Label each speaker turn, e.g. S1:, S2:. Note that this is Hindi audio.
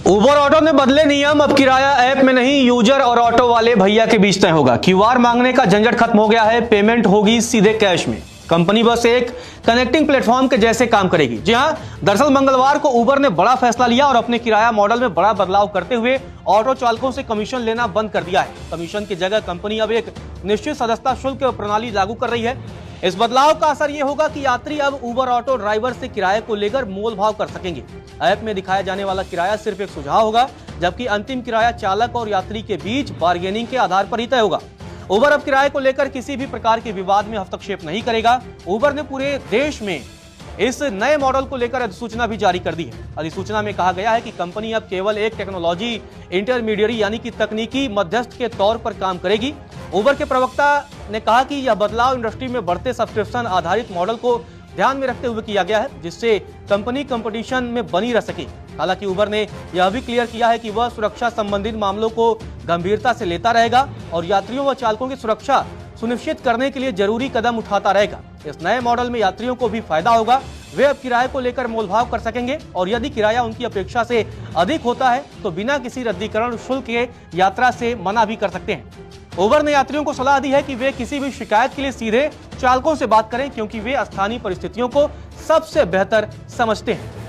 S1: उबर ऑटो ने बदले नियम। अब किराया ऐप में नहीं, यूजर और ऑटो वाले भैया के बीच तय होगा। क्यूआर मांगने का झंझट खत्म हो गया है, पेमेंट होगी सीधे कैश में। कंपनी बस एक कनेक्टिंग प्लेटफॉर्म के जैसे काम करेगी। जी हां, दरअसल मंगलवार को उबर ने बड़ा फैसला लिया और अपने किराया मॉडल में बड़ा बदलाव करते हुए ऑटो चालकों से कमीशन लेना बंद कर दिया है। कमीशन की जगह कंपनी अब एक निश्चित सदस्यता शुल्क प्रणाली लागू कर रही है। इस बदलाव का असर यह होगा कि यात्री अब उबर ऑटो ड्राइवर से किराए को लेकर मोल भाव कर सकेंगे। ऐप में दिखाया जाने वाला किराया सिर्फ एक सुझाव होगा, जबकि अंतिम किराया चालक और यात्री के बीच बार्गेनिंग के आधार पर ही तय होगा। उबर अब किराए को लेकर किसी भी प्रकार के विवाद में हस्तक्षेप नहीं करेगा। उबर ने पूरे देश में इस नए मॉडल को लेकर अधिसूचना भी जारी कर दी है। अधिसूचना में कहा गया है कि कंपनी अब केवल एक टेक्नोलॉजी इंटरमीडिएरी यानी कि तकनीकी मध्यस्थ के तौर पर काम करेगी। उबर के प्रवक्ता ने कहा कि यह बदलाव इंडस्ट्री में बढ़ते सब्सक्रिप्शन आधारित मॉडल को ध्यान में रखते हुए किया गया है, जिससे कंपनी कंपटीशन में बनी रह सके। हालांकि उबर ने यह भी क्लियर किया है कि वह सुरक्षा संबंधित मामलों को गंभीरता से लेता रहेगा और यात्रियों व चालकों की सुरक्षा सुनिश्चित करने के लिए जरूरी कदम उठाता रहेगा। इस नए मॉडल में यात्रियों को भी फायदा होगा। वे अब किराए को लेकर मोलभाव कर सकेंगे और यदि किराया उनकी अपेक्षा से अधिक होता है तो बिना किसी रद्दीकरण शुल्क के यात्रा से मना भी कर सकते हैं। उबर ने यात्रियों को सलाह दी है कि वे किसी भी शिकायत के लिए सीधे चालकों से बात करें, क्योंकि वे स्थानीय परिस्थितियों को सबसे बेहतर समझते हैं।